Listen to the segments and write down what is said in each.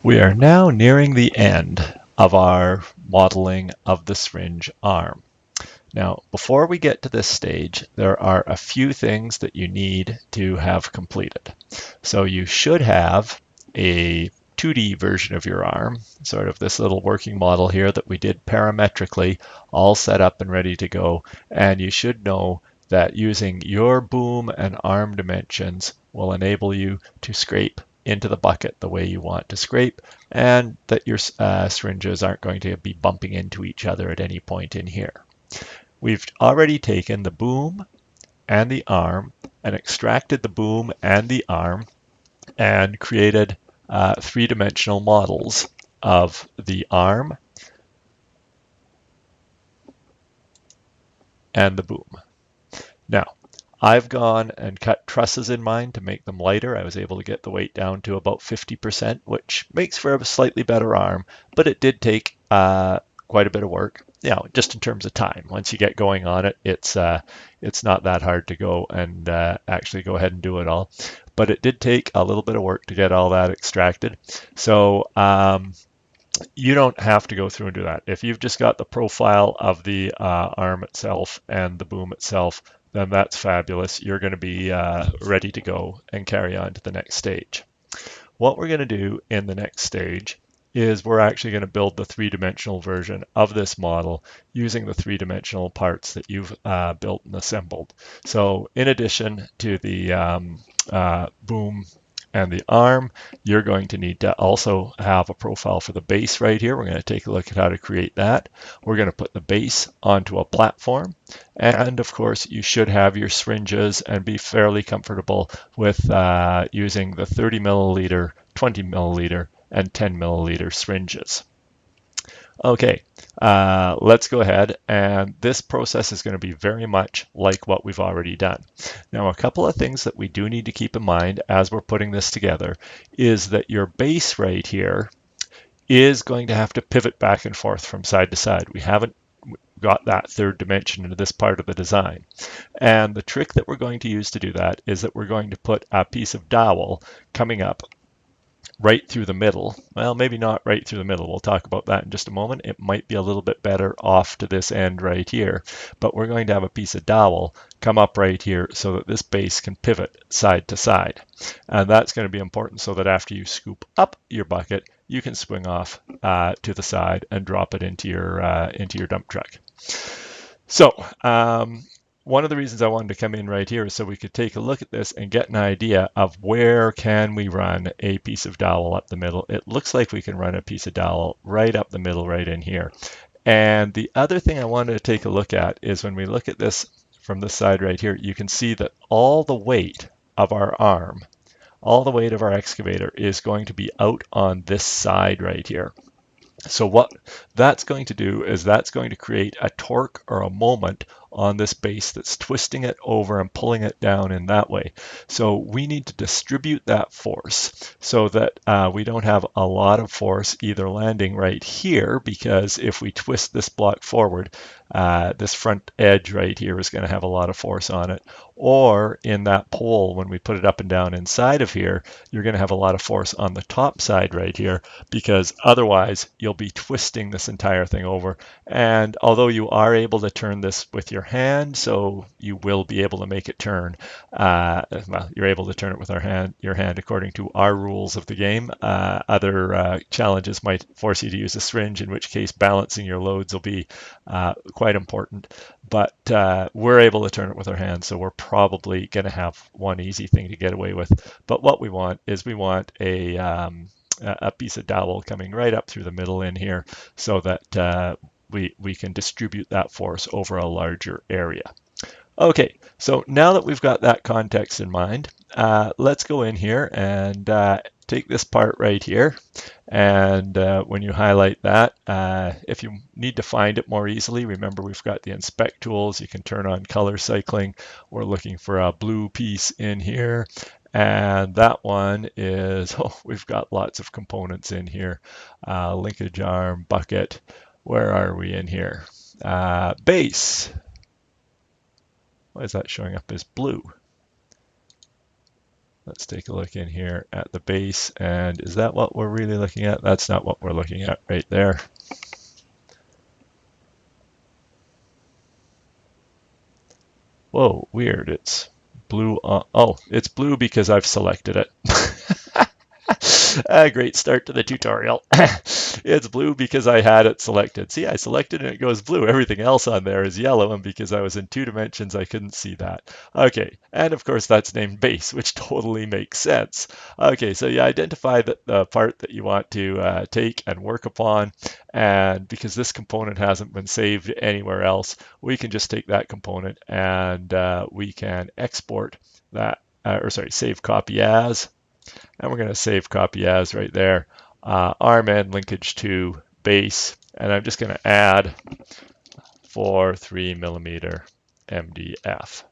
We are now nearing the end of our modeling of the syringe arm. Now, before we get to this stage, there are a few things that you need to have completed. So you should have a 2D version of your arm, sort of this little working model here that we did parametrically, all set up and ready to go. And you should know that using your boom and arm dimensions will enable you to scrape into the bucket the way you want to scrape, and that your syringes aren't going to be bumping into each other at any point in here. We've already taken the boom and the arm and extracted the boom and the arm and created three-dimensional models of the arm and the boom. Now, I've gone and cut trusses in mine to make them lighter. I was able to get the weight down to about 50%, which makes for a slightly better arm, but it did take quite a bit of work. Just in terms of time. Once you get going on it, it's not that hard to go and actually go ahead and do it all. But it did take a little bit of work to get all that extracted. So you don't have to go through and do that. If you've just got the profile of the arm itself and the boom itself, then that's fabulous. You're going to be ready to go and carry on to the next stage. What we're going to do in the next stage is we're actually going to build the three-dimensional version of this model using the three-dimensional parts that you've built and assembled. So in addition to the boom and the arm, you're going to need to also have a profile for the base right here. We're going to take a look at how to create that. We're going to put the base onto a platform. And of course, you should have your syringes and be fairly comfortable with using the 30 milliliter, 20 milliliter, and 10 milliliter syringes. Okay, let's go ahead, and this process is going to be very much like what we've already done. Now, a couple of things that we do need to keep in mind as we're putting this together is that your base right here is going to have to pivot back and forth from side to side. We haven't got that third dimension into this part of the design. And the trick that we're going to use to do that is that we're going to put a piece of dowel coming up right through the middle. Well, maybe not right through the middle. We'll talk about that in just a moment. It might be a little bit better off to this end right here, but we're going to have a piece of dowel come up right here so that this base can pivot side to side. And that's going to be important so that after you scoop up your bucket, you can swing off to the side and drop it into your dump truck. So, one of the reasons I wanted to come in right here is so we could take a look at this and get an idea of where can we run a piece of dowel up the middle. It looks like we can run a piece of dowel right up the middle right in here. And the other thing I wanted to take a look at is when we look at this from this side right here, you can see that all the weight of our arm, all the weight of our excavator is going to be out on this side right here. So what that's going to do is that's going to create a torque or a moment on this base that's twisting it over and pulling it down in that way. So we need to distribute that force so that we don't have a lot of force either landing right here, because if we twist this block forward, this front edge right here is going to have a lot of force on it, or in that pole when we put it up and down inside of here, you're going to have a lot of force on the top side right here, because otherwise you'll be twisting this entire thing over. And although you are able to turn this with your hand, so you will be able to make it turn. Well, you're able to turn it with your hand according to our rules of the game. Other challenges might force you to use a syringe, in which case balancing your loads will be quite important. But we're able to turn it with our hands, so we're probably going to have one easy thing to get away with. But what we want is a piece of dowel coming right up through the middle in here so that we can distribute that force over a larger area. Okay, so now that we've got that context in mind, let's go in here and take this part right here. And when you highlight that, if you need to find it more easily, remember we've got the inspect tools. You can turn on color cycling. We're looking for a blue piece in here. And that one is, we've got lots of components in here. Linkage arm, bucket. Where are we in here? Base. Why is that showing up as blue? Let's take a look in here at the base. And is that what we're really looking at? That's not what we're looking at right there. Whoa, weird. It's blue. Oh, it's blue because I've selected it. Great start to the tutorial. It's blue because I had it selected. See, I selected and it goes blue. Everything else on there is yellow, and because I was in 2 dimensions, I couldn't see that. Okay, and of course that's named base, which totally makes sense. Okay, so you identify the part that you want to take and work upon, and because this component hasn't been saved anywhere else, we can just take that component and we can export that, or sorry, save copy as, and we're going to save copy as right there. Arm end linkage to base, and I'm just going to add for 3mm MDF.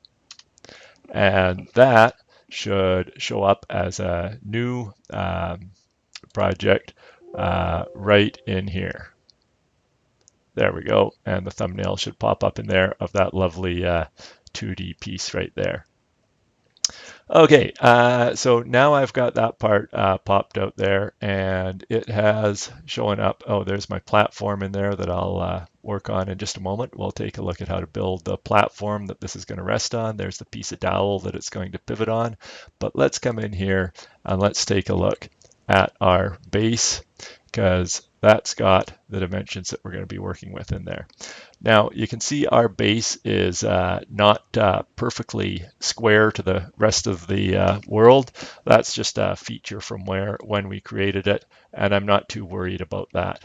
And that should show up as a new project right in here. There we go. And the thumbnail should pop up in there of that lovely 2D piece right there. Okay, so now I've got that part popped out there, and it has shown up. Oh, there's my platform in there that I'll work on in just a moment. We'll take a look at how to build the platform that this is going to rest on. There's the piece of dowel that it's going to pivot on. But let's come in here and let's take a look at our base, because that's got the dimensions that we're going to be working with in there. Now you can see our base is not perfectly square to the rest of the world. That's just a feature from when we created it, and I'm not too worried about that.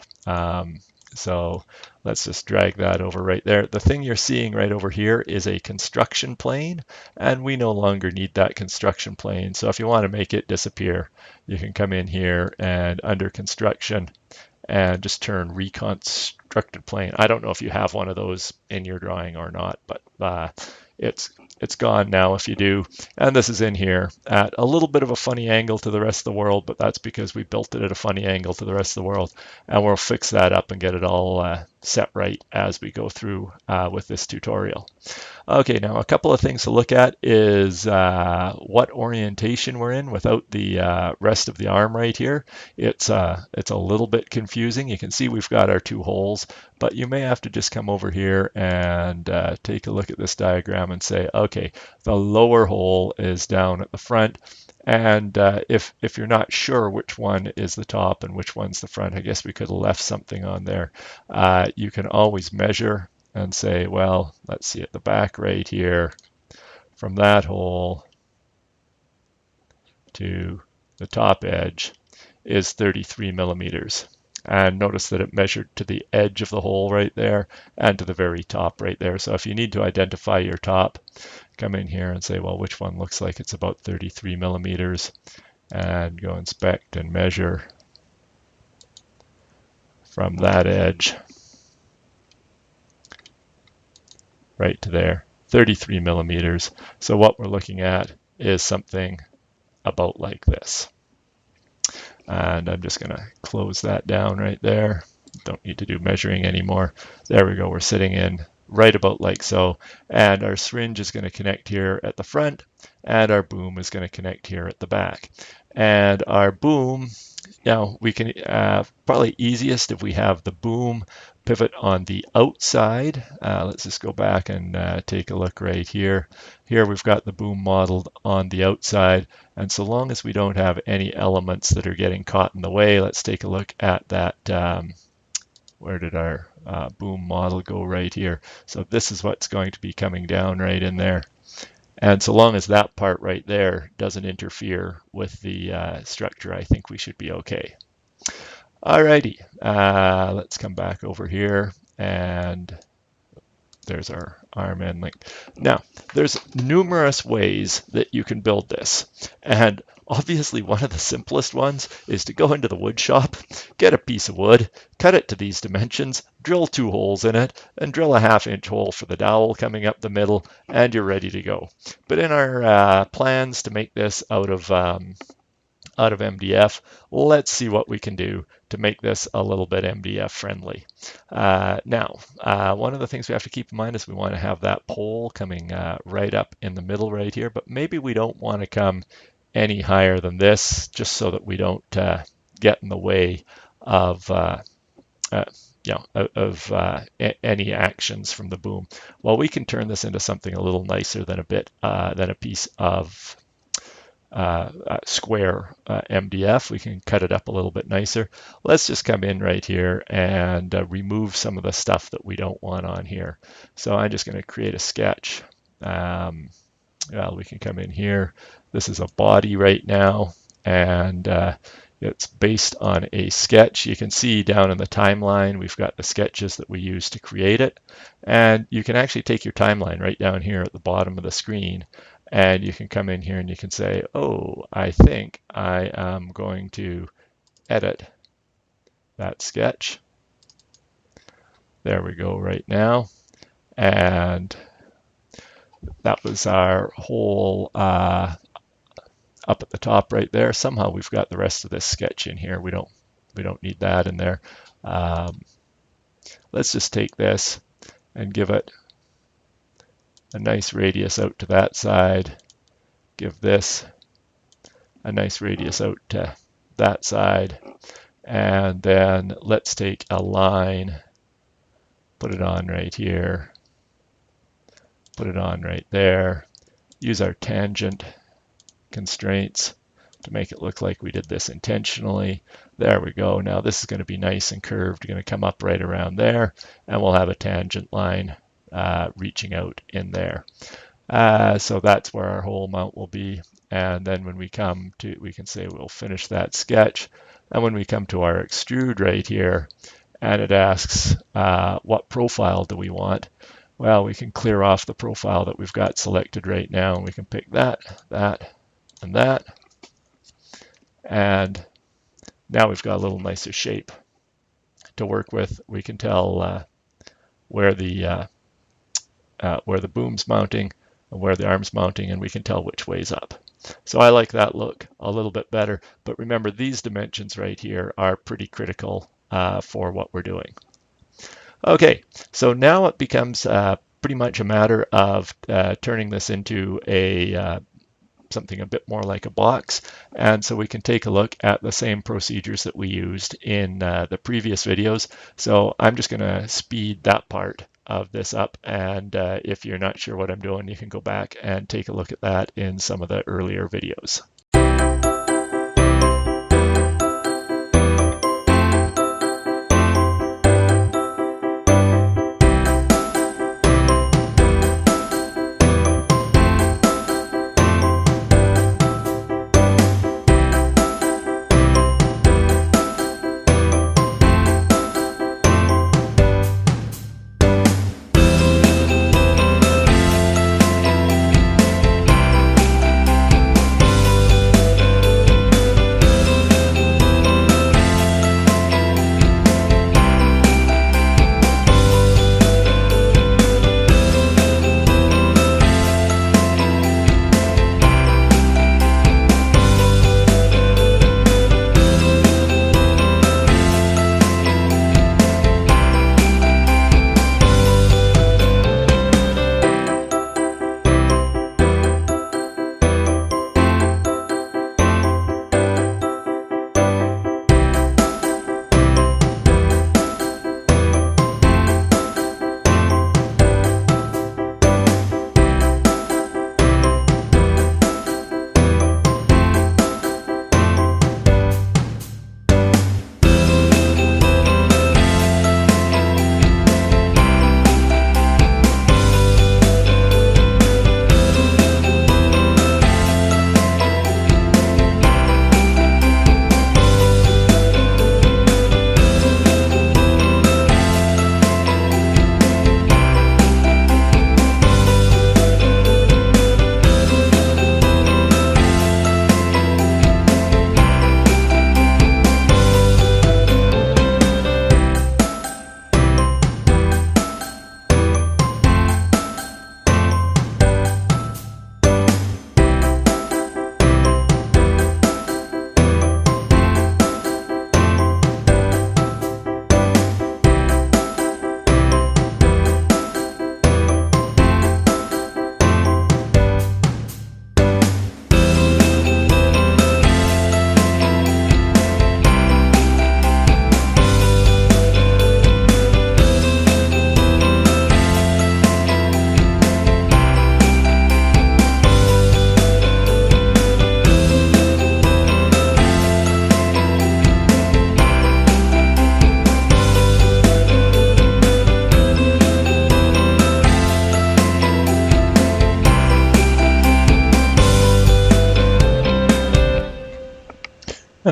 So let's just drag that over right there. The thing you're seeing right over here is a construction plane, and we no longer need that construction plane. So if you want to make it disappear, you can come in here and under construction and just turn reconstructed plane. I don't know if you have one of those in your drawing or not, but it's gone now if you do. And this is in here at a little bit of a funny angle to the rest of the world, but that's because we built it at a funny angle to the rest of the world. And we'll fix that up and get it all set right as we go through with this tutorial. Okay, now a couple of things to look at is what orientation we're in without the rest of the arm right here. It's a little bit confusing. You can see we've got our 2 holes, but you may have to just come over here and take a look at this diagram and say, okay, the lower hole is down at the front. And if you're not sure which one is the top and which one's the front, I guess we could have left something on there. You can always measure and say, well, let's see at the back right here, from that hole to the top edge is 33mm. And notice that it measured to the edge of the hole right there and to the very top right there. So if you need to identify your top, come in here and say, well, which one looks like it's about 33mm, and go inspect and measure from that edge right to there, 33mm. So what we're looking at is something about like this. And I'm just going to close that down right there. Don't need to do measuring anymore. There we go. We're sitting in right about like so. And our syringe is going to connect here at the front, and our boom is going to connect here at the back. And our boom, now we can probably easiest if we have the boom pivot on the outside. Let's just go back and take a look right here. Here we've got the boom modeled on the outside, and so long as we don't have any elements that are getting caught in the way, let's take a look at that. Where did our boom model go? Right here. So this is what's going to be coming down right in there. And so long as that part right there doesn't interfere with the structure, I think we should be okay. Alrighty, let's come back over here, and there's our arm end link. Now, there's numerous ways that you can build this, and obviously one of the simplest ones is to go into the wood shop, get a piece of wood, cut it to these dimensions, drill 2 holes in it, and drill a 1/2 inch hole for the dowel coming up the middle, and you're ready to go. But in our plans to make this out of MDF, let's see what we can do to make this a little bit MDF friendly. Now, one of the things we have to keep in mind is we want to have that pole coming right up in the middle right here, but maybe we don't want to come any higher than this, just so that we don't get in the way of any actions from the boom. Well, we can turn this into something a little nicer than a piece of square MDF. We can cut it up a little bit nicer. Let's just come in right here and remove some of the stuff that we don't want on here. So I'm just going to create a sketch. Well, we can come in here. This is a body right now, and it's based on a sketch. You can see down in the timeline, we've got the sketches that we use to create it. And you can actually take your timeline right down here at the bottom of the screen, and you can come in here and you can say, oh, I think I am going to edit that sketch. There we go right now. And that was our whole up at the top right there. Somehow we've got the rest of this sketch in here. We don't need that in there. Let's just take this and give it a nice radius out to that side. Give this a nice radius out to that side. And then let's take a line, put it on right here, put it on right there. Use our tangent constraints to make it look like we did this intentionally. There we go. Now this is going to be nice and curved. We're going to come up right around there, and we'll have a tangent line reaching out in there. So that's where our hole mount will be. And then when we come to, we can say we'll finish that sketch. And when we come to our extrude right here, and it asks what profile do we want? Well, we can clear off the profile that we've got selected right now, and we can pick that, that, and that. And now we've got a little nicer shape to work with. We can tell where the boom's mounting and where the arm's mounting, and we can tell which way's up. So I like that look a little bit better. But remember, these dimensions right here are pretty critical for what we're doing. Okay, so now it becomes pretty much a matter of turning this into something a bit more like a box. And so we can take a look at the same procedures that we used in the previous videos. So I'm just going to speed that part of this up. And if you're not sure what I'm doing, you can go back and take a look at that in some of the earlier videos.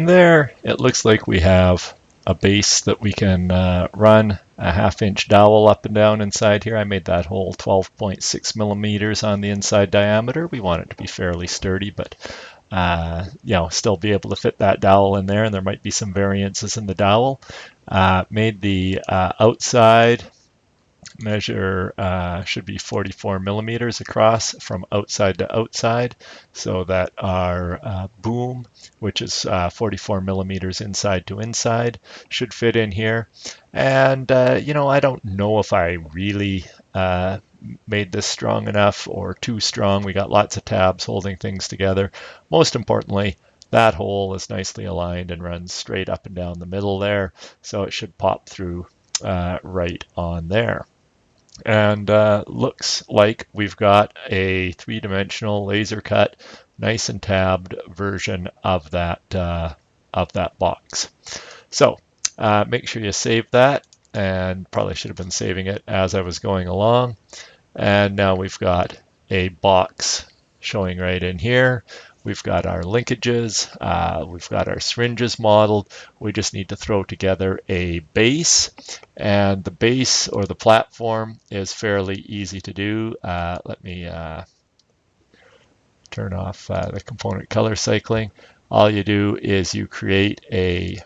And there it looks like we have a base that we can run a 1/2 inch dowel up and down inside here. I made that hole 12.6 millimeters on the inside diameter. We want it to be fairly sturdy, but still be able to fit that dowel in there, and there might be some variances in the dowel. Made the outside measure should be 44 millimeters across from outside to outside, so that our boom, which is 44 millimeters inside to inside, should fit in here. And I don't know if I really made this strong enough or too strong. We got lots of tabs holding things together. Most importantly, that hole is nicely aligned and runs straight up and down the middle there, so it should pop through right on there. And looks like we've got a 3-dimensional laser cut, nice and tabbed version of that box. So make sure you save that, and probably should have been saving it as I was going along. And now we've got a box showing right in here. We've got our linkages, we've got our syringes modeled. We just need to throw together a base, and the base or the platform is fairly easy to do. Let me turn off the component color cycling. All you do is you create a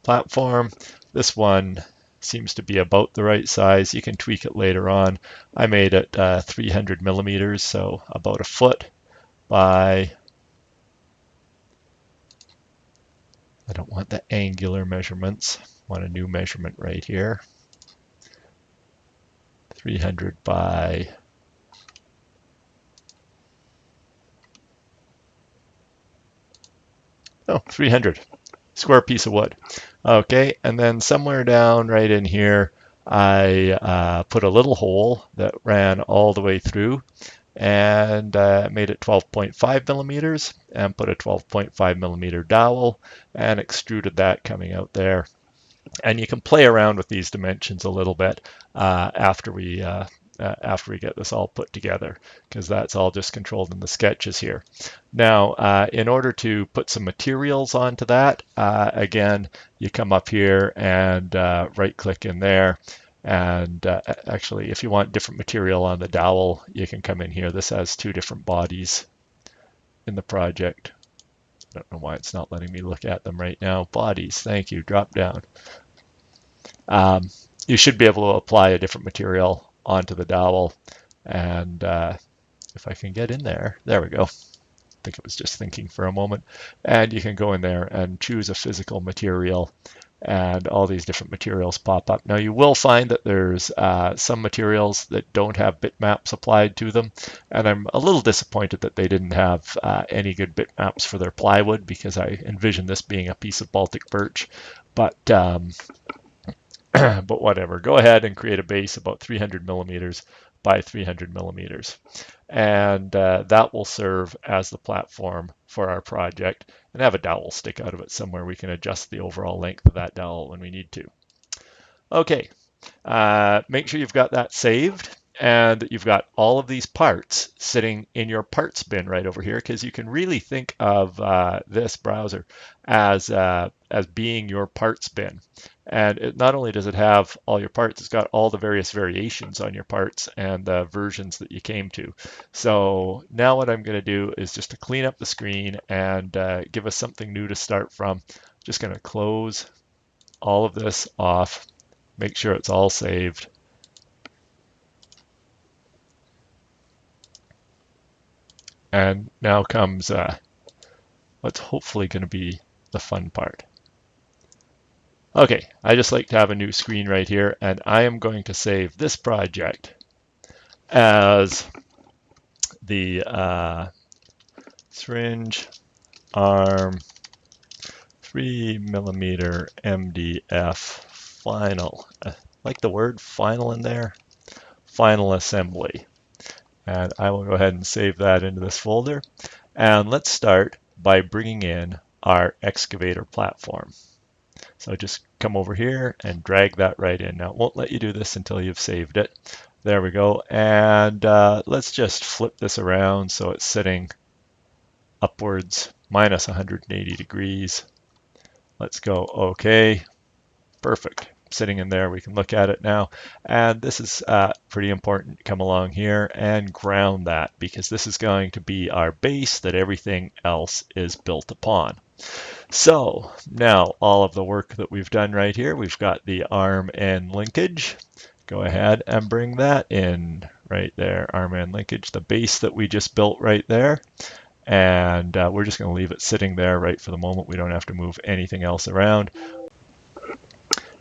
platform. This one seems to be about the right size. You can tweak it later on. I made it 300 millimeters, so about a foot by, I don't want the angular measurements, I want a new measurement right here. 300 by, oh, 300, square piece of wood. Okay, and then somewhere down right in here, I put a little hole that ran all the way through, and made it 12.5 millimeters and put a 12.5 millimeter dowel and extruded that coming out there. And you can play around with these dimensions a little bit after we get this all put together, because that's all just controlled in the sketches here. Now, in order to put some materials onto that, again, you come up here and right click in there. And actually, if you want different material on the dowel, you can come in here. This has 2 different bodies in the project. I don't know why it's not letting me look at them right now. Bodies, thank you, drop down. You should be able to apply a different material onto the dowel. And if I can get in there, there we go. I think it was just thinking for a moment. And you can go in there and choose a physical material, and all these different materials pop up. Now you will find that there's some materials that don't have bitmaps applied to them, and I'm a little disappointed that they didn't have any good bitmaps for their plywood, because I envision this being a piece of Baltic birch. But but whatever, go ahead and create a base about 300 millimeters by 300 millimeters. And that will serve as the platform for our project, and have a dowel stick out of it somewhere. We can adjust the overall length of that dowel when we need to. Okay, make sure you've got that saved, and that you've got all of these parts sitting in your parts bin right over here, because you can really think of this browser as being your parts bin. And not only does it have all your parts, it's got all the various variations on your parts and the versions that you came to. So now what I'm going to do is just to clean up the screen and give us something new to start from. Just going to close all of this off, make sure it's all saved. And now comes what's hopefully going to be the fun part. Okay, I just like to have a new screen right here, and I am going to save this project as the syringe arm 3mm MDF final. I like the word final in there. Final assembly. And I will go ahead and save that into this folder. And let's start by bringing in our excavator platform. So just come over here and drag that right in. Now it won't let you do this until you've saved it. There we go. And let's just flip this around so it's sitting upwards minus 180 degrees. Let's go OK. Perfect. Sitting in there, we can look at it now. And this is pretty important to come along here and ground that, because this is going to be our base that everything else is built upon. So now all of the work that we've done right here, we've got the arm end linkage. Go ahead and bring that in right there, arm end linkage, the base that we just built right there. And we're just going to leave it sitting there right for the moment. We don't have to move anything else around.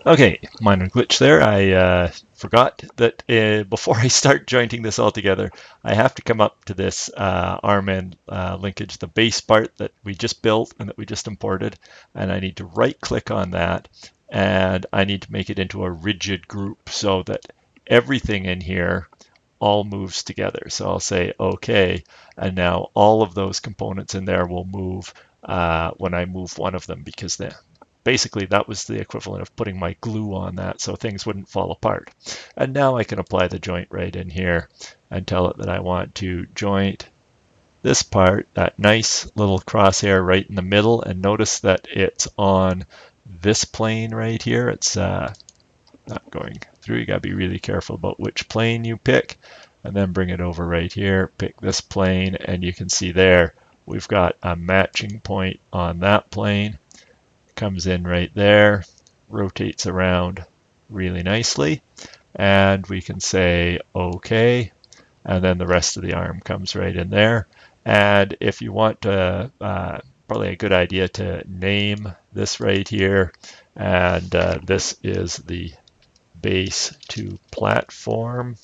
Okay, minor glitch there. I forgot that before I start jointing this all together, I have to come up to this arm end linkage, the base part that we just built and that we just imported, and I need to right click on that, and I need to make it into a rigid group so that everything in here all moves together. So I'll say OK, and now all of those components in there will move when I move one of them, because basically that was the equivalent of putting my glue on that so things wouldn't fall apart. And now I can apply the joint right in here and tell it that I want to joint this part, that nice little crosshair right in the middle, and notice that it's on this plane right here. It's not going through. You got to be really careful about which plane you pick, and then bring it over right here, pick this plane, and you can see there we've got a matching point on that plane. Comes in right there, rotates around really nicely, and we can say OK, and then the rest of the arm comes right in there. And if you want to, probably a good idea to name this right here, and this is the base to platform,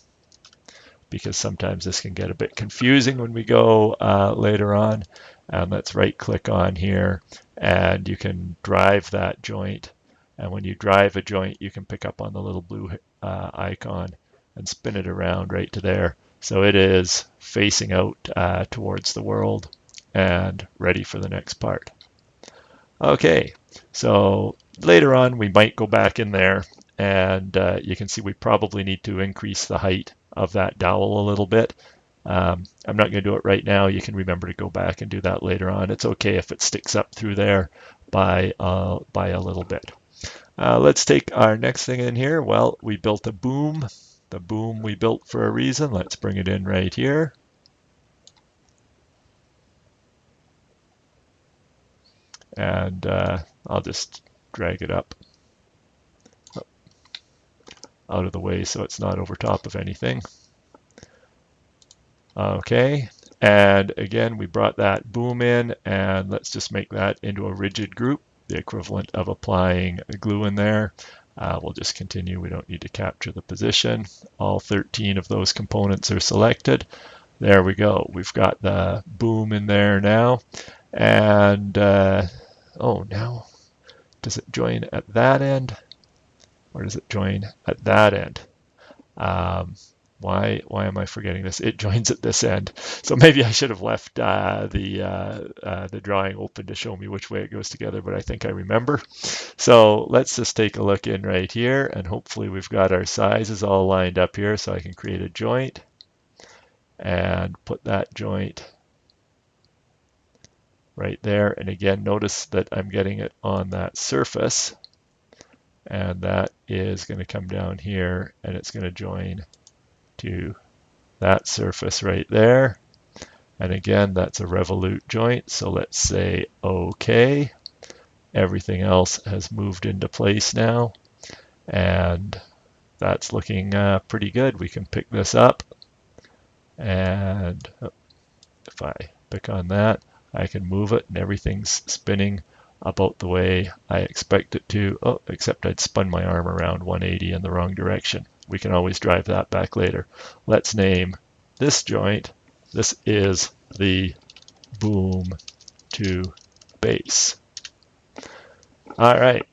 because sometimes this can get a bit confusing when we go later on. And let's right click on here, and you can drive that joint. And when you drive a joint, you can pick up on the little blue icon and spin it around right to there. So it is facing out towards the world and ready for the next part. Okay, so later on we might go back in there, and you can see we probably need to increase the height of that dowel a little bit. I'm not going to do it right now. You can remember to go back and do that later on. It's okay if it sticks up through there by a little bit. Let's take our next thing in here. Well, we built a boom. The boom we built for a reason. Let's bring it in right here. And I'll just drag it up out of the way so it's not over top of anything. Okay, and again, we brought that boom in, and let's just make that into a rigid group, the equivalent of applying glue in there. We'll just continue. We don't need to capture the position. All 13 of those components are selected. There we go. We've got the boom in there now. And oh, now does it join at that end, or does it join at that end? Why am I forgetting this? It joins at this end. So maybe I should have left the drawing open to show me which way it goes together, but I think I remember. So let's just take a look in right here, and hopefully we've got our sizes all lined up here, so I can create a joint and put that joint right there. And again, notice that I'm getting it on that surface, and that is going to come down here, and it's going to join to that surface right there. And again, that's a revolute joint. So let's say OK. Everything else has moved into place now, and that's looking pretty good. We can pick this up, and if I pick on that, I can move it, and everything's spinning about the way I expect it to. Oh, except I'd spun my arm around 180 in the wrong direction. We can always drive that back later. Let's name this joint. This is the boom to base. All right,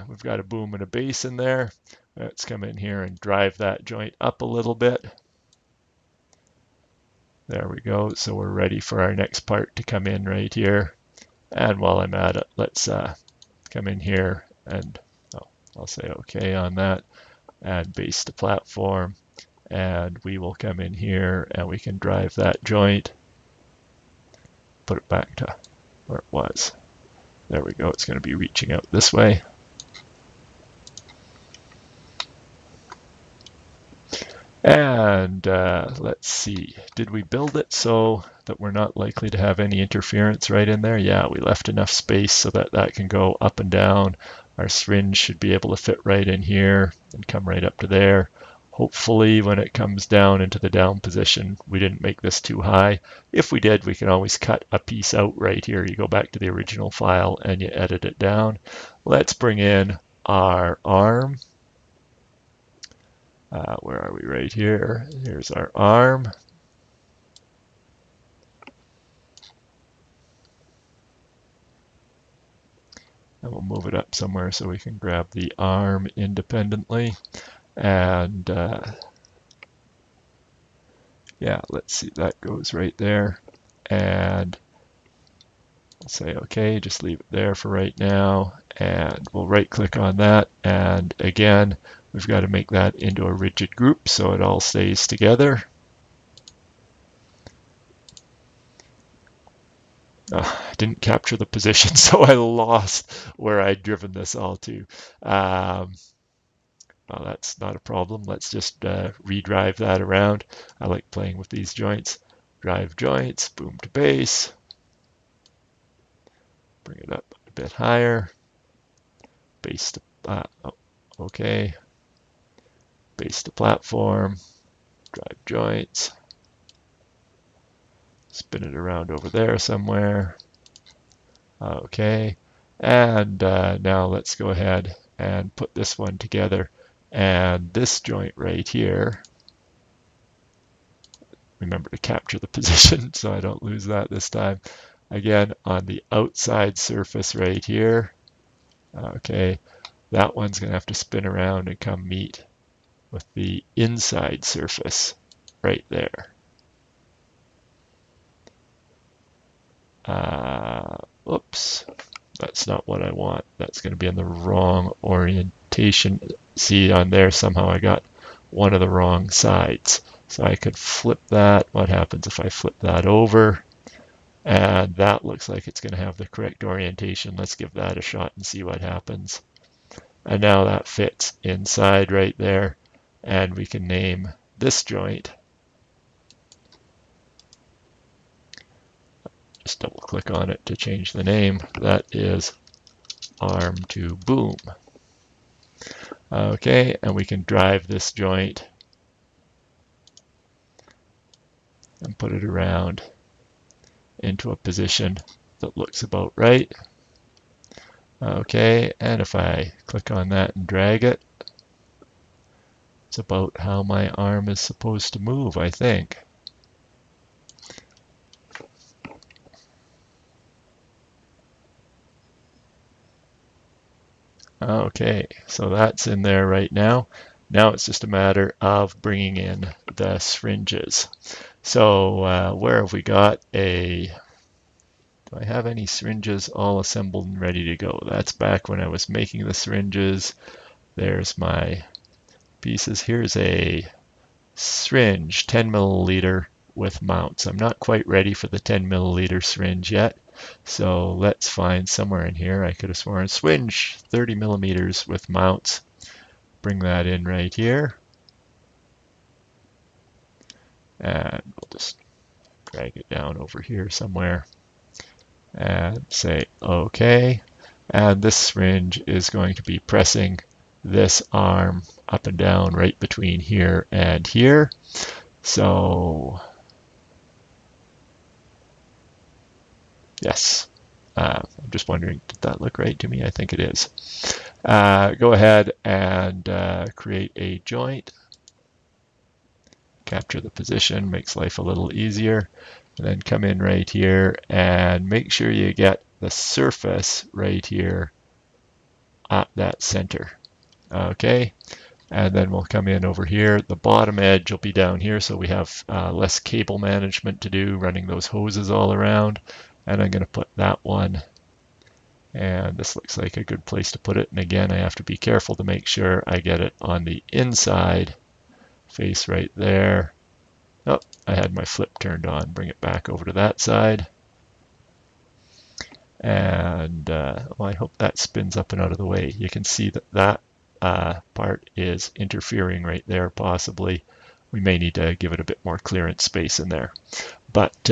we've got a boom and a base in there. Let's come in here and drive that joint up a little bit. There we go. So we're ready for our next part to come in right here. And while I'm at it, let's come in here and I'll say OK on that. And base to platform, and we will come in here and we can drive that joint, put it back to where it was. There we go. It's going to be reaching out this way. And let's see, did we build it so that we're not likely to have any interference right in there? Yeah, we left enough space so that that can go up and down. Our syringe should be able to fit right in here and come right up to there. Hopefully when it comes down into the down position, we didn't make this too high. If we did, we can always cut a piece out right here. You go back to the original file and you edit it down. Let's bring in our arm. Where are we? Right here. Here's our arm. And we'll move it up somewhere so we can grab the arm independently. And yeah, let's see, that goes right there. And we'll say, okay, just leave it there for right now. And we'll right click on that. And again, we've got to make that into a rigid group so it all stays together. I didn't capture the position, so I lost where I'd driven this all to. Well, that's not a problem. Let's just redrive that around. I like playing with these joints. Drive joints, boom to base. Bring it up a bit higher. Base to, okay. Base to platform. Drive joints. Spin it around over there somewhere. Okay. And now let's go ahead and put this one together. And this joint right here, remember to capture the position so I don't lose that this time. Again, on the outside surface right here. Okay, that one's going to have to spin around and come meet with the inside surface right there. Oops, that's not what I want. That's going to be in the wrong orientation. See, on there somehow I got one of the wrong sides. So I could flip that. What happens if I flip that over? And that looks like it's going to have the correct orientation. Let's give that a shot and see what happens. And now that fits inside right there. And we can name this joint. Just double click on it to change the name. That is arm to boom. Okay, and we can drive this joint and put it around into a position that looks about right. Okay, and if I click on that and drag it, it's about how my arm is supposed to move, I think. Okay, so that's in there right now. Now it's just a matter of bringing in the syringes. So where have we got do I have any syringes all assembled and ready to go? That's back when I was making the syringes. There's my pieces. Here's a syringe, 10 milliliter with mounts. I'm not quite ready for the 10 milliliter syringe yet. So let's find somewhere in here. I could have sworn syringe, 30 millimeters with mounts. Bring that in right here. And we'll just drag it down over here somewhere. And say OK. And this syringe is going to be pressing this arm up and down right between here and here. So yes, I'm just wondering, did that look right to me? I think it is. Go ahead and create a joint. Capture the position, makes life a little easier. And then come in right here and make sure you get the surface right here at that center. Okay, and then we'll come in over here. The bottom edge will be down here, so we have less cable management to do, running those hoses all around. And I'm going to put that one, and this looks like a good place to put it. And again, I have to be careful to make sure I get it on the inside face right there. Oh, I had my flip turned on. Bring it back over to that side. And well, I hope that spins up and out of the way. You can see that part is interfering right there, possibly. We may need to give it a bit more clearance space in there. But,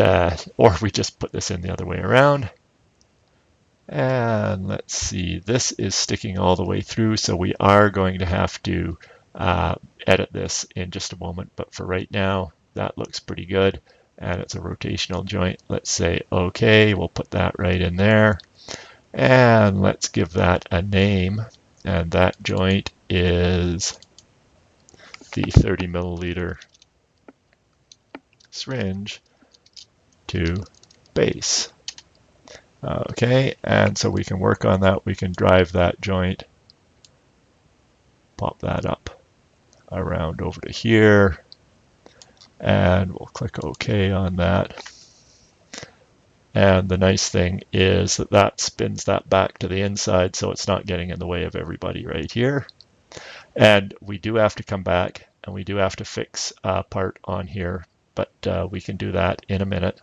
or we just put this in the other way around. And let's see, this is sticking all the way through, so we are going to have to edit this in just a moment. But for right now, that looks pretty good. And it's a rotational joint. Let's say OK, we'll put that right in there. And let's give that a name. And that joint is the 30 milliliter syringe to base. Okay, and so we can work on that. We can drive that joint, pop that up around over to here, and we'll click OK on that. And the nice thing is that that spins that back to the inside, so it's not getting in the way of everybody right here. And we do have to come back, and we do have to fix a part on here, but we can do that in a minute.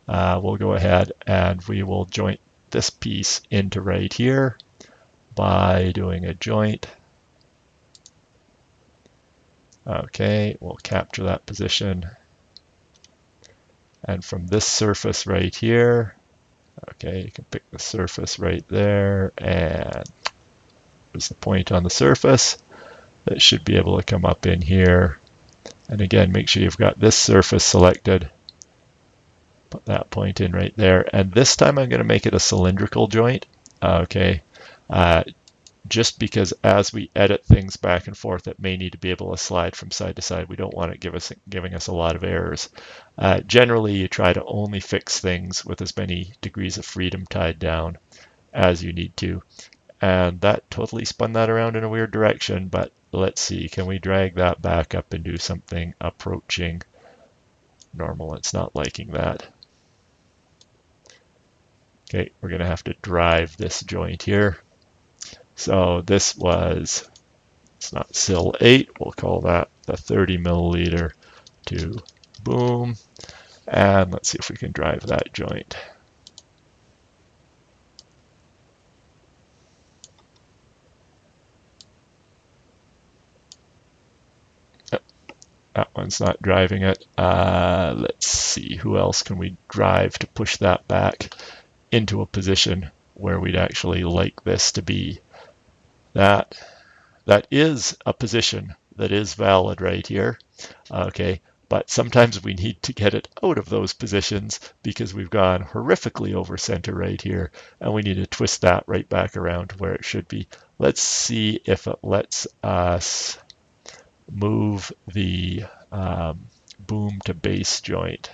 We'll go ahead and we will joint this piece into right here by doing a joint. Okay, we'll capture that position. And from this surface right here, okay, you can pick the surface right there, and there's the point on the surface that should be able to come up in here. And again, make sure you've got this surface selected. Put that point in right there. And this time I'm going to make it a cylindrical joint. Okay. Just because as we edit things back and forth, it may need to be able to slide from side to side. We don't want it giving us a lot of errors. Generally, you try to only fix things with as many degrees of freedom tied down as you need to. And that totally spun that around in a weird direction, but let's see, can we drag that back up and do something approaching normal? It's not liking that. Okay, we're going to have to drive this joint here. So this was, it's not Syl 8, we'll call that the 30 milliliter to boom. And let's see if we can drive that joint. That one's not driving it. Let's see, who else can we drive to push that back into a position where we'd actually like this to be. That is a position that is valid right here. Okay, but sometimes we need to get it out of those positions because we've gone horrifically over center right here, and we need to twist that right back around to where it should be. Let's see if it lets us move the boom to base joint.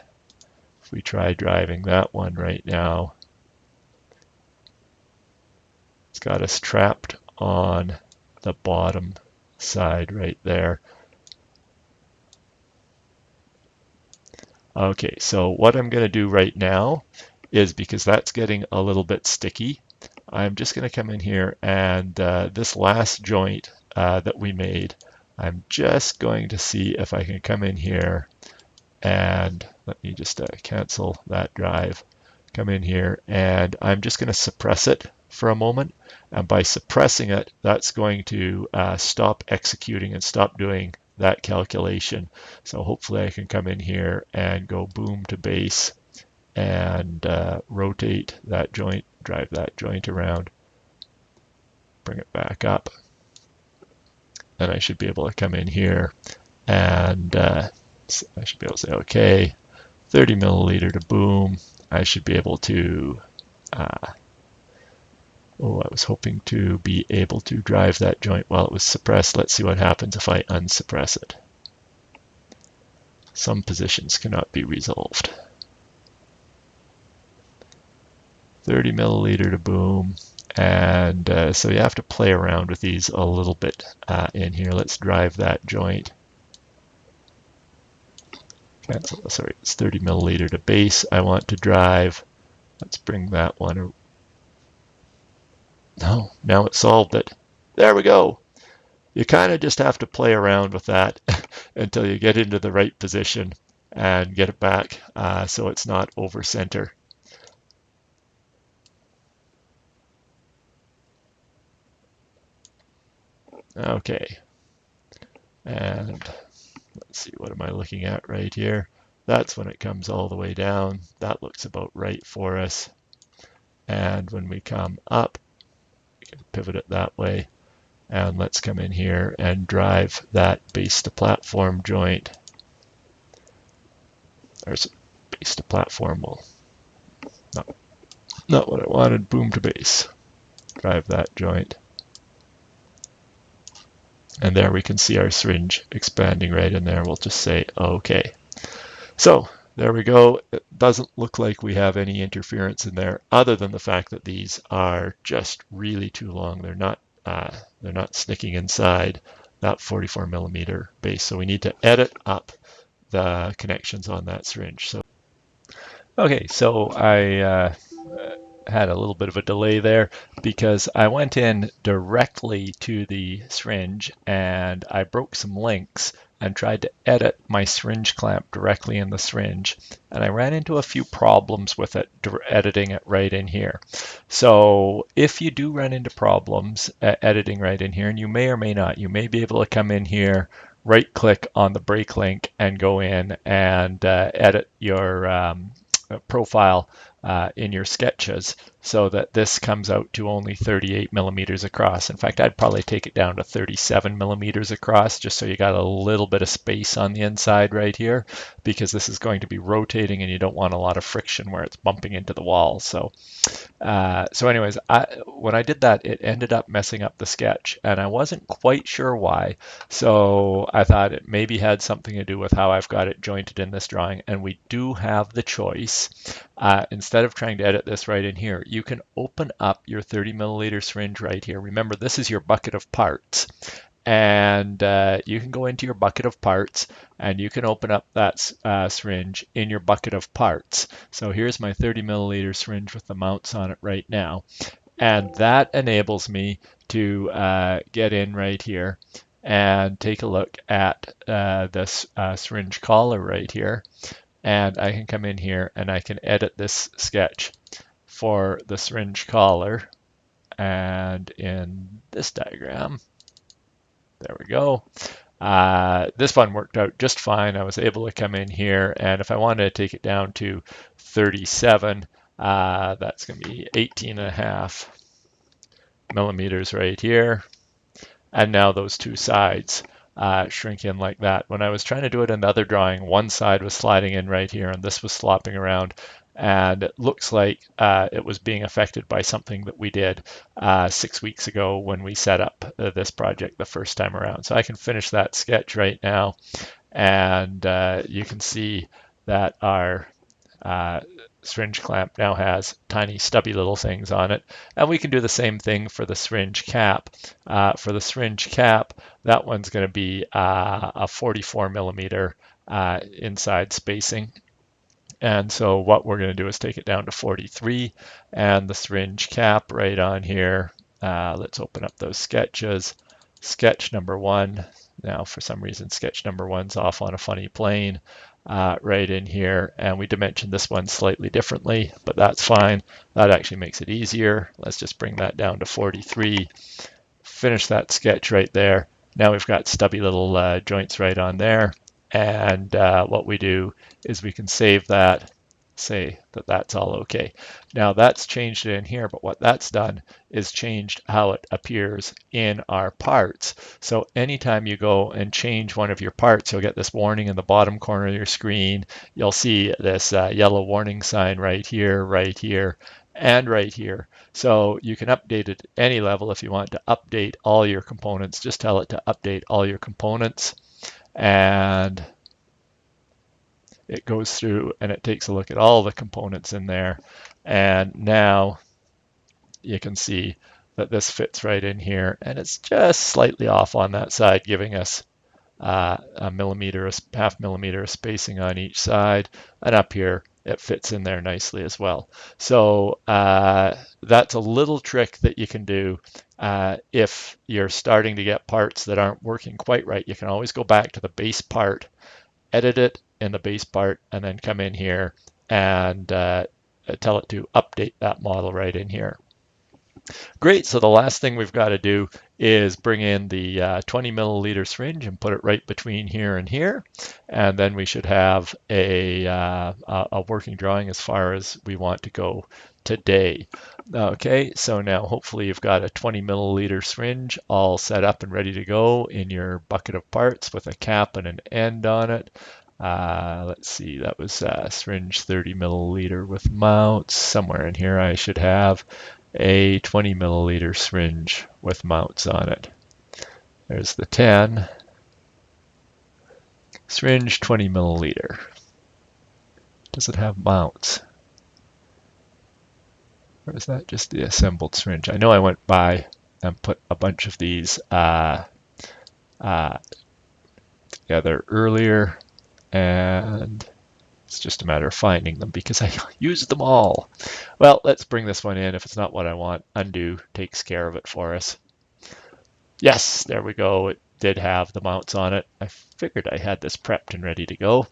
If we try driving that one right now, it's got us trapped on the bottom side right there. Okay, so what I'm going to do right now is, because that's getting a little bit sticky, I'm just going to come in here and this last joint that we made, I'm just going to see if I can come in here and let me just cancel that drive. Come in here and I'm just going to suppress it for a moment. And by suppressing it, that's going to stop executing and stop doing that calculation. So hopefully I can come in here and go boom to base and rotate that joint, drive that joint around, bring it back up. And I should be able to come in here and I should be able to say, okay, 30 milliliter to boom. I should be able to, I was hoping to be able to drive that joint while it was suppressed. Let's see what happens if I unsuppress it. Some positions cannot be resolved. 30 milliliter to boom. And so you have to play around with these a little bit in here. Let's drive that joint. Cancel, sorry, it's 30 milliliter to base. I want to drive. Let's bring that one. No, now it solved it. There we go. You kind of just have to play around with that until you get into the right position and get it back so it's not over center. Okay, and let's see, what am I looking at right here? That's when it comes all the way down. That looks about right for us. And when we come up, we can pivot it that way. And let's come in here and drive that base to platform joint. There's base to platform. Well, not what I wanted. Boom to base. Drive that joint. And there we can see our syringe expanding right in there. We'll just say OK. So there we go. It doesn't look like we have any interference in there, other than the fact that these are just really too long. They're not sticking inside that 44 millimeter base. So we need to edit up the connections on that syringe. So okay, so I had a little bit of a delay there because I went in directly to the syringe and I broke some links and tried to edit my syringe clamp directly in the syringe. And I ran into a few problems with it, editing it right in here. So if you do run into problems editing right in here, and you may or may not, you may be able to come in here, right click on the break link and go in and edit your profile in your sketches so that this comes out to only 38 millimeters across. In fact, I'd probably take it down to 37 millimeters across just so you got a little bit of space on the inside right here, because this is going to be rotating and you don't want a lot of friction where it's bumping into the wall. So anyways, when I did that, it ended up messing up the sketch, and I wasn't quite sure why. So I thought it maybe had something to do with how I've got it jointed in this drawing, and we do have the choice. Instead of trying to edit this right in here, you can open up your 30 milliliter syringe right here. Remember, this is your bucket of parts. And you can go into your bucket of parts and you can open up that syringe in your bucket of parts. So here's my 30 milliliter syringe with the mounts on it right now. And that enables me to get in right here and take a look at this syringe collar right here. And I can come in here and I can edit this sketch for the syringe collar. And in this diagram, there we go. This one worked out just fine. I was able to come in here, and if I wanted to take it down to 37, that's going to be 18.5 millimeters right here. And now those two sides shrink in like that. When I was trying to do it in the other drawing, one side was sliding in right here, and this was slopping around. And it looks like it was being affected by something that we did 6 weeks ago when we set up this project the first time around. So I can finish that sketch right now, and you can see that our syringe clamp now has tiny stubby little things on it. And we can do the same thing for the syringe cap. For the syringe cap, that one's going to be a 44 millimeter inside spacing. And so what we're going to do is take it down to 43, and the syringe cap right on here. Let's open up those sketches. Sketch number one. Now, for some reason, sketch number one's off on a funny plane right in here. And we dimensioned this one slightly differently, but that's fine. That actually makes it easier. Let's just bring that down to 43. Finish that sketch right there. Now we've got stubby little joints right on there. And what we do is we can save that, say that that's all okay. Now that's changed it in here, but what that's done is changed how it appears in our parts. So anytime you go and change one of your parts, you'll get this warning in the bottom corner of your screen. You'll see this yellow warning sign right here, and right here. So you can update it at any level. If you want to update all your components, just tell it to update all your components. And it goes through and it takes a look at all the components in there. And now you can see that this fits right in here, and it's just slightly off on that side, giving us a millimeter, half millimeter spacing on each side. And up here, it fits in there nicely as well. So that's a little trick that you can do if you're starting to get parts that aren't working quite right. You can always go back to the base part, edit it in the base part, and then come in here and tell it to update that model right in here. Great, so the last thing we've got to do is bring in the 20 milliliter syringe and put it right between here and here. And then we should have a working drawing as far as we want to go today. Okay, so now hopefully you've got a 20 milliliter syringe all set up and ready to go in your bucket of parts with a cap and an end on it. Let's see, that was syringe 30 milliliter with mounts. Somewhere in here I should have a 20 milliliter syringe with mounts on it. There's the 10. Syringe 20 milliliter. Does it have mounts? Or is that just the assembled syringe? I know I went by and put a bunch of these together earlier, and it's just a matter of finding them because I used them all. Well, let's bring this one in. If it's not what I want, undo takes care of it for us. Yes, there we go. It did have the mounts on it. I figured I had this prepped and ready to go.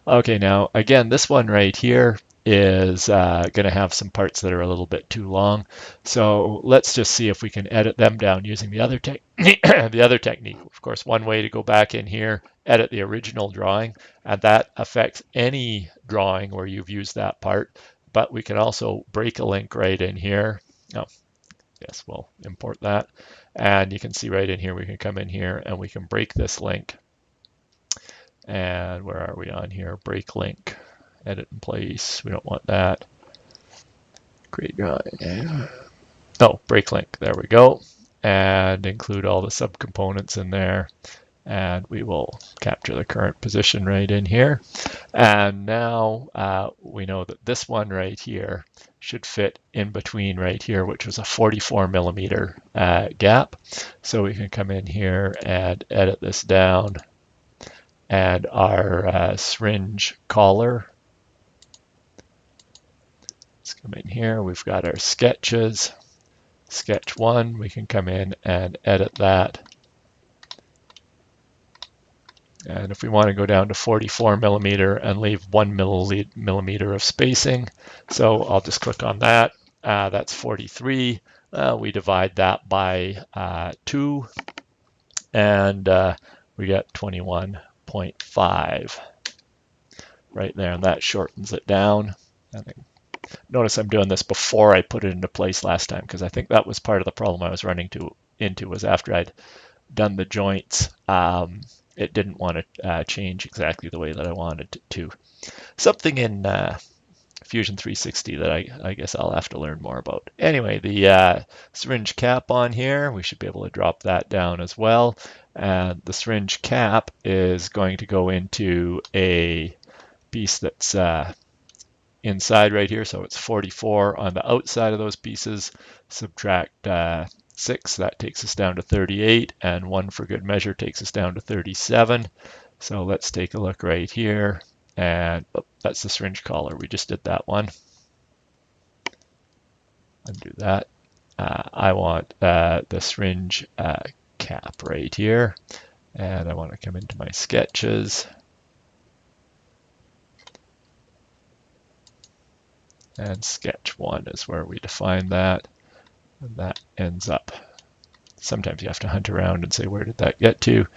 Okay, now again, this one right here is going to have some parts that are a little bit too long. So let's just see if we can edit them down using the other technique. Of course, one way to go back in here, edit the original drawing, and that affects any drawing where you've used that part. But we can also break a link right in here. Oh, yes, we'll import that. And you can see right in here, we can come in here and we can break this link. And where are we on here? Break link, edit in place. We don't want that. Create drawing. No, break link. There we go. And include all the subcomponents in there. And we will capture the current position right in here. And now we know that this one right here should fit in between right here, which was a 44 millimeter gap. So we can come in here and edit this down. And our syringe collar. Let's come in here. We've got our sketches. Sketch 1, we can come in and edit that. And if we want to go down to 44 millimeter and leave 1 millimeter of spacing, so I'll just click on that. That's 43. We divide that by 2, and we get 21.5 right there, and that shortens it down. Notice I'm doing this before I put it into place last time, because I think that was part of the problem I was running into was after I'd done the joints, it didn't want to change exactly the way that I wanted it to. Something in Fusion 360 that I guess I'll have to learn more about. Anyway, the syringe cap on here, we should be able to drop that down as well. And the syringe cap is going to go into a piece that's inside right here. So it's 44 on the outside of those pieces. Subtract 6, that takes us down to 38, and 1 for good measure takes us down to 37. So let's take a look right here, and that's the syringe collar. We just did that one. Undo that. I want the syringe cap right here, and I want to come into my sketches. And sketch 1 is where we define that. And that ends up, sometimes you have to hunt around and say, where did that get to?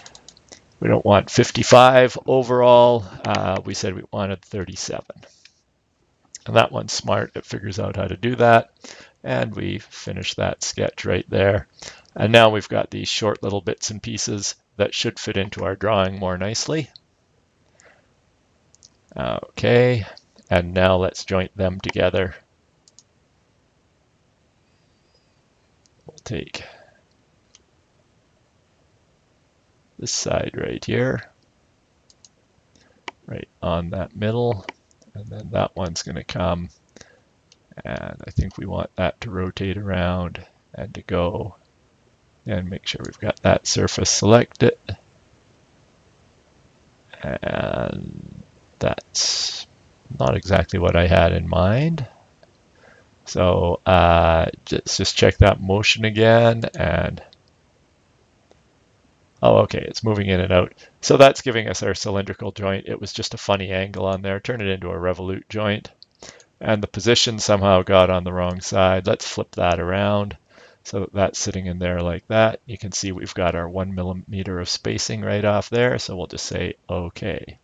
We don't want 55 overall. We said we wanted 37. And that one's smart. It figures out how to do that. And we finish that sketch right there. And now we've got these short little bits and pieces that should fit into our drawing more nicely. Okay. And now let's joint them together. We'll take this side right here, right on that middle, and then that one's going to come, and I think we want that to rotate around and to go, and make sure we've got that surface selected. And that's not exactly what I had in mind. So just check that motion again, and oh, okay, it's moving in and out. So that's giving us our cylindrical joint. It was just a funny angle on there. Turn it into a revolute joint. And the position somehow got on the wrong side. Let's flip that around. So that's sitting in there like that. You can see we've got our 1 millimeter of spacing right off there. So we'll just say OK.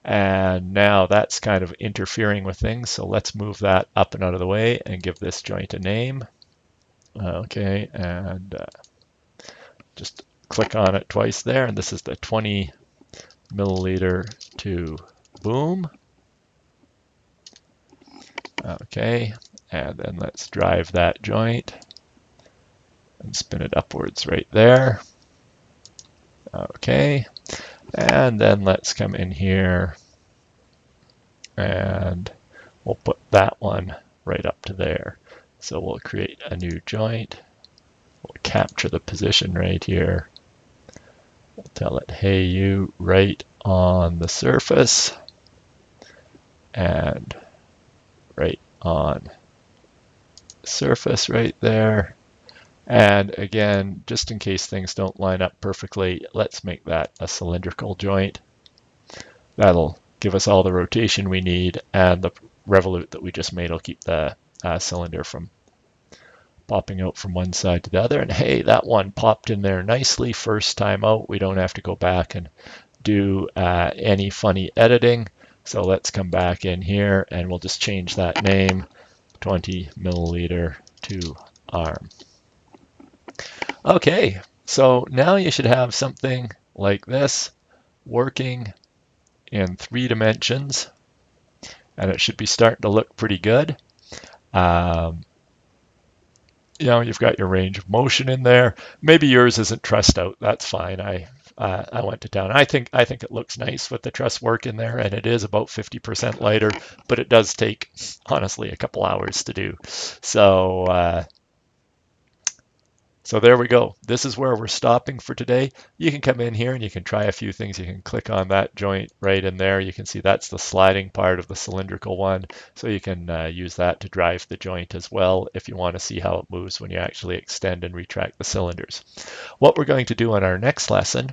And now that's kind of interfering with things. So let's move that up and out of the way and give this joint a name. Okay, and just click on it twice there. And this is the 20 milliliter to boom. Okay, and then let's drive that joint and spin it upwards right there. Okay, and then let's come in here and we'll put that one right up to there. So we'll create a new joint. We'll capture the position right here. We'll tell it, hey, you right on the surface and right on the surface right there. And again, just in case things don't line up perfectly, let's make that a cylindrical joint. That'll give us all the rotation we need, and the revolute that we just made will keep the cylinder from popping out from one side to the other. And hey, that one popped in there nicely first time out. We don't have to go back and do any funny editing. So let's come back in here and we'll just change that name, 20 milliliter to arm. Okay, so now you should have something like this working in 3 dimensions, and it should be starting to look pretty good. You know, you've got your range of motion in there. Maybe yours isn't trussed out. That's fine. I went to town. I think it looks nice with the truss work in there, and it is about 50% lighter, but it does take honestly a couple hours to do. So there we go. This is where we're stopping for today. You can come in here and you can try a few things. You can click on that joint right in there. You can see that's the sliding part of the cylindrical one. So you can use that to drive the joint as well if you want to see how it moves when you actually extend and retract the cylinders. What we're going to do in our next lesson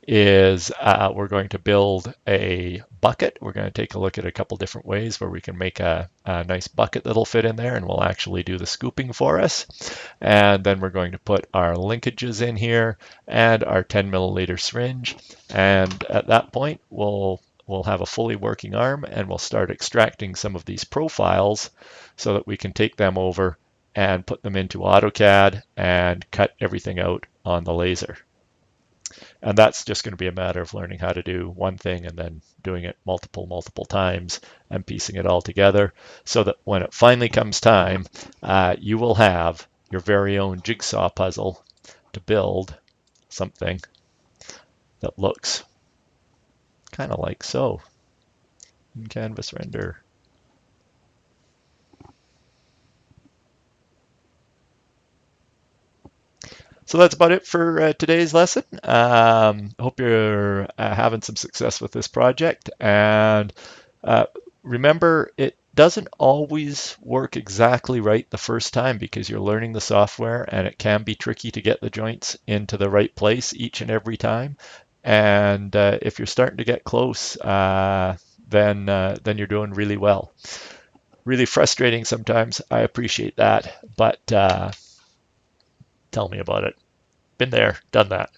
is we're going to build a bucket. We're going to take a look at a couple different ways where we can make a nice bucket that'll fit in there, and we'll actually do the scooping for us. And then we're going to put our linkages in here and our 10 milliliter syringe. And at that point, we'll have a fully working arm, and we'll start extracting some of these profiles so that we can take them over and put them into AutoCAD and cut everything out on the laser. And that's just going to be a matter of learning how to do one thing and then doing it multiple times and piecing it all together so that when it finally comes time, you will have your very own jigsaw puzzle to build something that looks kind of like so in Canvas Render. So that's about it for today's lesson. Hope you're having some success with this project. And remember, it doesn't always work exactly right the first time because you're learning the software and it can be tricky to get the joints into the right place each and every time. And if you're starting to get close, then you're doing really well. Really frustrating sometimes. I appreciate that, but tell me about it. Been there, done that.